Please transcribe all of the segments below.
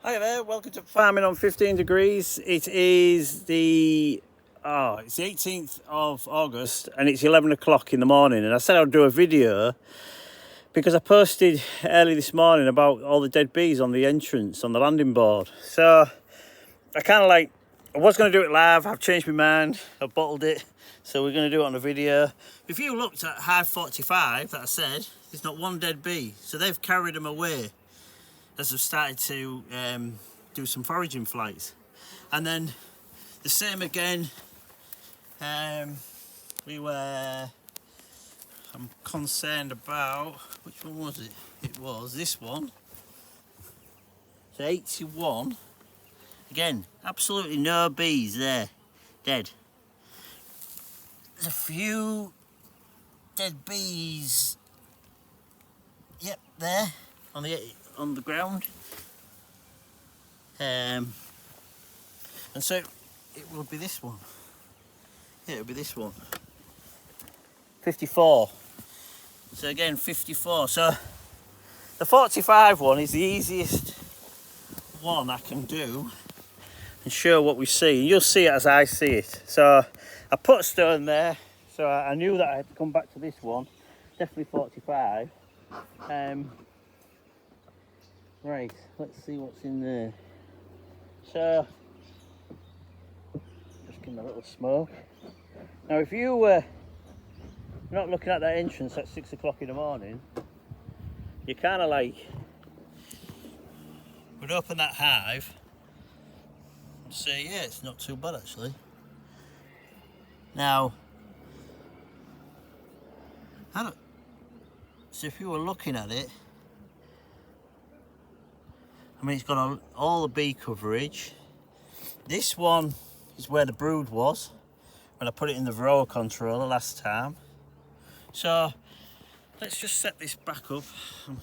Hi there, welcome to Farming on 15 Degrees. It is it's the 18th of August and it's 11 o'clock in the morning, and I said I'd do a video because I posted early this morning about all the dead bees on the entrance on the landing board. So I was going to do it live. I've changed my mind, I've bottled it, so we're going to do it on a video. If you looked at hive 45 that I said, there's not one dead bee, so they've carried them away as I've started to do some foraging flights. And then the same again, I'm concerned about, which one was it? It was this one. So 81, again, absolutely no bees there, dead. There's a few dead bees, yep, there on the ground. And so it will be this one. Yeah, it'll be this one. 54. So again, 54. So the 45 one is the easiest one I can do and show what we see. You'll see it as I see it. So I put a stone there, so I knew that I had to come back to this one. Definitely 45. Right, let's see what's in there. So just give them a little smoke. Now if you were not looking at that entrance at 6 o'clock in the morning, you kind of would open that hive and say, yeah, it's not too bad actually. Now, so if you were looking at it, I mean, it's got all the bee coverage. This one is where the brood was when I put it in the varroa controller last time. So let's just set this back up. I'm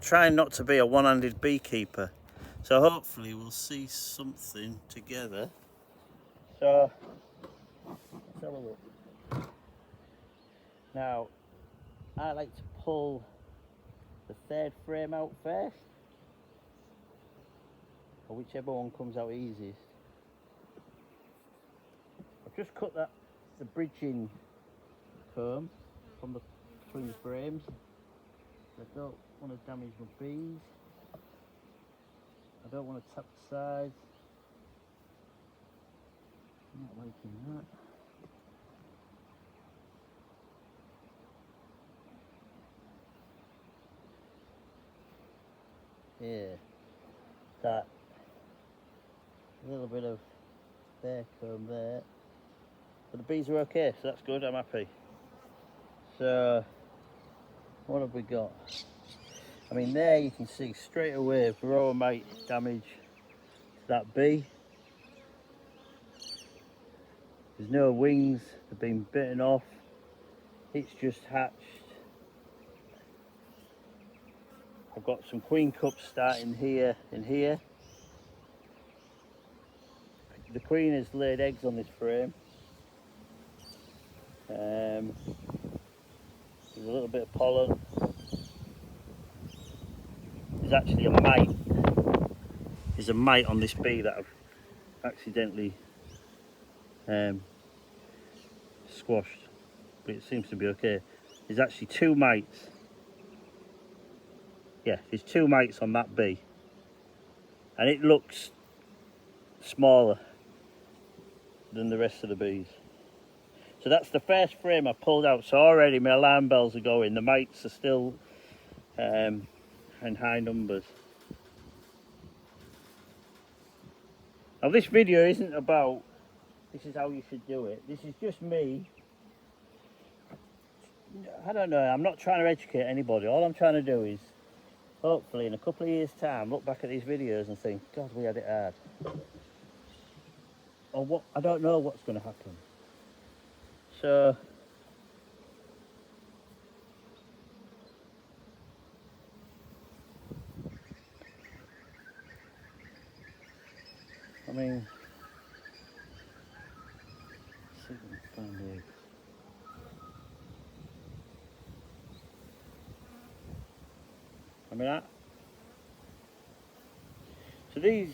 trying not to be a one-handed beekeeper, so hopefully we'll see something together. So let's have a look. Now, I like to pull the third frame out first, or whichever one comes out easiest. I've just cut the bridging comb from between the frames. I don't want to damage my bees. I don't want to tap the sides. I'm not liking that. Yeah, that little bit of there comb there, but the bees are okay, so that's good. I'm happy. So what have we got? I mean, there you can see straight away varroa mite damage to that bee. There's no wings, they've been bitten off. It's just hatched. I've got some queen cups starting here and here. The queen has laid eggs on this frame. There's a little bit of pollen. There's actually a mite. There's a mite on this bee that I've accidentally squashed, but it seems to be okay. There's actually two mites. Yeah, there's two mites on that bee, and it looks smaller than the rest of the bees. So that's the first frame I pulled out. So already my alarm bells are going. The mites are still in high numbers. Now this video isn't about this is how you should do it. This is just me. I don't know, I'm not trying to educate anybody. All I'm trying to do is hopefully in a couple of years time look back at these videos and think, God, we had it hard. Or what, I don't know what's going to happen. So I mean, let's see if we can find the eggs. I mean, So these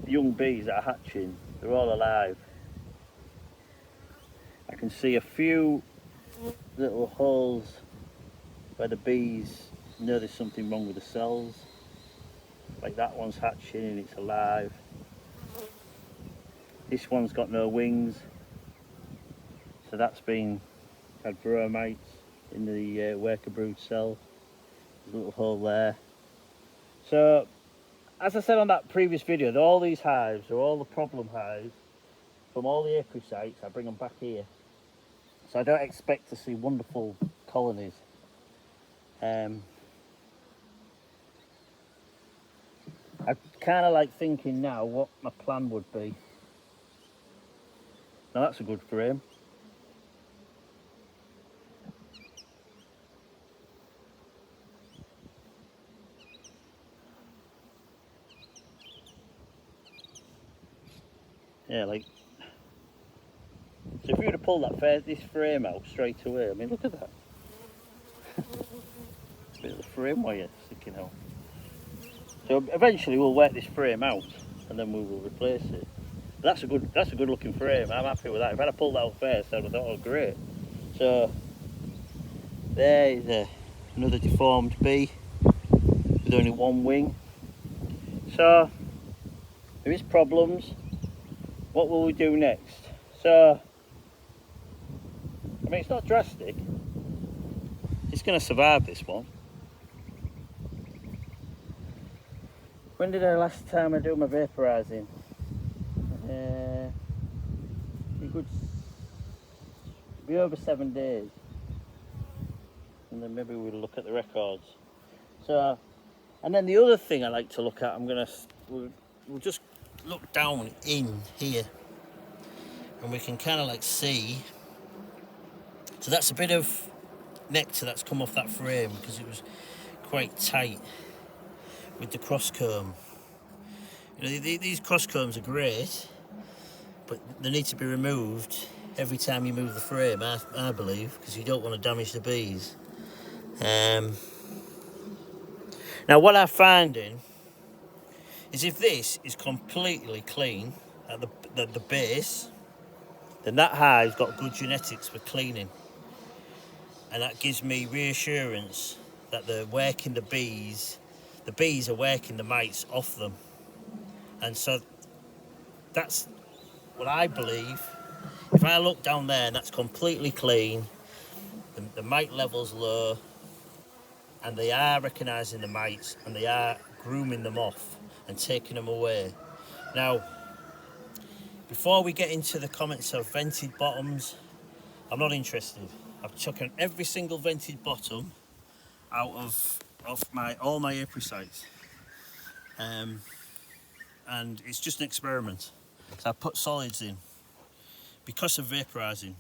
young bees that are hatching, they're all alive. I can see a few little holes where the bees know there's something wrong with the cells. Like that one's hatching and it's alive. This one's got no wings, so that's been had varroa mites in the worker brood cell. There's a little hole there. So, as I said on that previous video, all these hives are all the problem hives from all the apiary sites. I bring them back here, so I don't expect to see wonderful colonies. I'm kind of like thinking now what my plan would be. Now that's a good frame. Yeah, like, so if you were to pull this frame out straight away, I mean, look at that. It's a bit of the frame wire sticking out. So eventually we'll work this frame out and then we will replace it. But that's a good looking frame. I'm happy with that. If I'd have pulled that out first, I'd have thought, oh great. So there is another deformed bee with only one wing. So there is problems. What will we do next? So, I mean, it's not drastic. It's going to survive this one. When did I last time I do my vaporising? It could be over 7 days. And then maybe we'll look at the records. So, and then the other thing I like to look at, we'll just look down in here. And we can kind of like see. So that's a bit of nectar that's come off that frame because it was quite tight with the cross comb. You know, these cross combs are great, but they need to be removed every time you move the frame, I believe, because you don't want to damage the bees. Now what I'm finding is if this is completely clean at the base, then that hive's got good genetics for cleaning. And that gives me reassurance that they're working the bees are working the mites off them. And so that's what I believe. If I look down there and that's completely clean, the mite level's low, and they are recognising the mites and they are grooming them off and taking them away. Now, before we get into the comments of vented bottoms, I'm not interested. I've taken every single vented bottom out of all my apiary sites, and it's just an experiment. So I put solids in because of vaporising,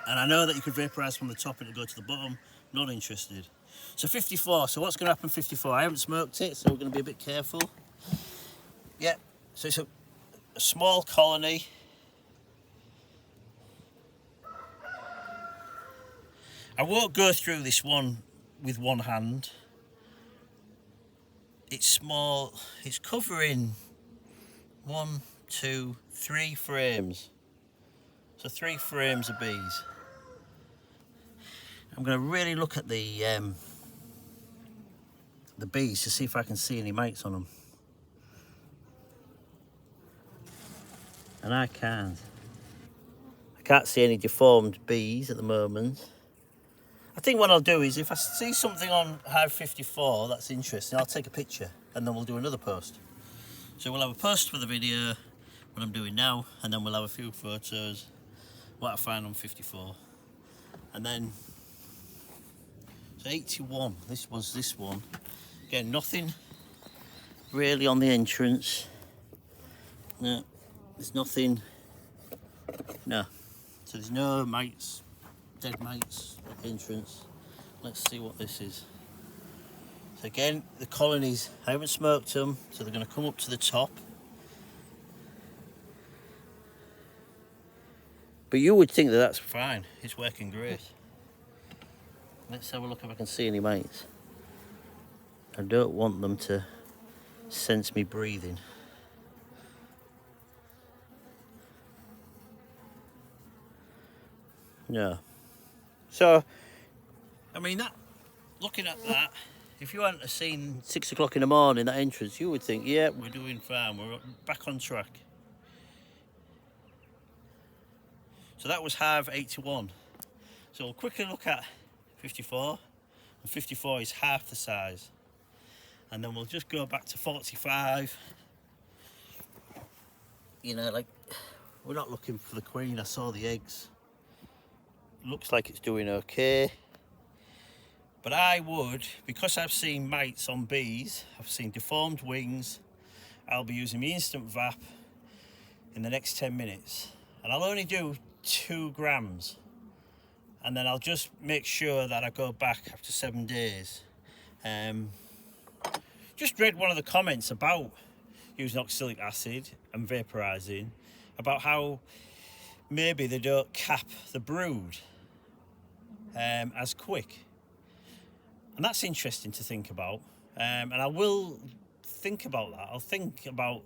and I know that you could vaporise from the top and it'll go to the bottom. Not interested. So 54. So what's going to happen 54? I haven't smoked it, so we're going to be a bit careful. Yeah. So it's a small colony. I won't go through this one with one hand. It's small. It's covering 1, 2, 3 frames. So 3 frames of bees. I'm going to really look at the bees to see if I can see any mites on them. And I can't. I can't see any deformed bees at the moment. I think what I'll do is if I see something on hive 54 that's interesting, I'll take a picture and then we'll do another post. So we'll have a post for the video, what I'm doing now, and then we'll have a few photos, what I find on 54. And then, so 81, this was this one. Again, nothing really on the entrance. No, there's nothing, no. So there's no mites, dead mites at the entrance. Let's see what this is. So again, the colonies, I haven't smoked them, so they're going to come up to the top. But you would think that that's fine, it's working great. Let's have a look if I can see any mites. I don't want them to sense me breathing. Yeah. So, I mean, that, looking at that, if you hadn't have seen 6 o'clock in the morning, that entrance, you would think, yeah, we're doing fine, we're back on track. So that was hive 81. So we'll quickly look at 54, and 54 is half the size. And then we'll just go back to 45. You know, like, we're not looking for the queen, I saw the eggs. Looks like it's doing okay. But I would, because I've seen mites on bees, I've seen deformed wings, I'll be using the instant VAP in the next 10 minutes. And I'll only do 2 grams. And then I'll just make sure that I go back after 7 days. Just read one of the comments about using oxalic acid and vaporising, about how maybe they don't cap the brood as quick. And that's interesting to think about, and I will think about that. I'll think about,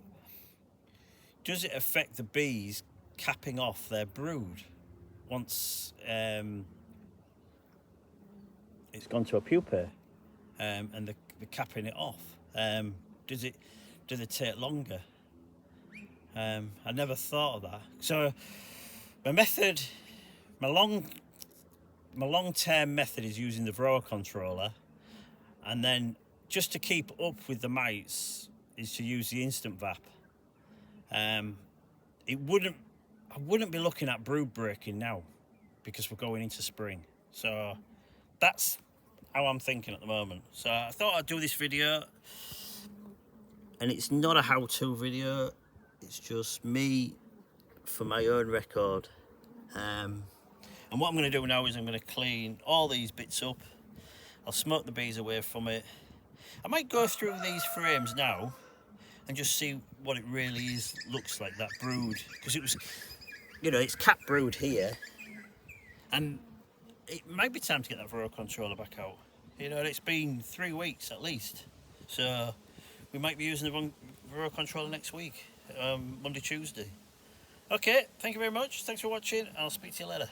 does it affect the bees capping off their brood once it's gone to a pupae, and they're capping it off? Do they take longer? I never thought of that. So my method, my long-term method is using the varroa controller, and then just to keep up with the mites is to use the instant VAP. I wouldn't be looking at brood breaking now because we're going into spring. So that's how I'm thinking at the moment. So I thought I'd do this video, and it's not a how-to video, it's just me for my own record. And what I'm going to do now is I'm going to clean all these bits up. I'll smoke the bees away from it. I might go through these frames now and just see what it really looks like, that brood, because it was, you know, it's cap brood here, and it might be time to get that varroa controller back out. You know, it's been 3 weeks at least, so we might be using the varroa controller next week, Monday, Tuesday. Okay, thank you very much. Thanks for watching. I'll speak to you later.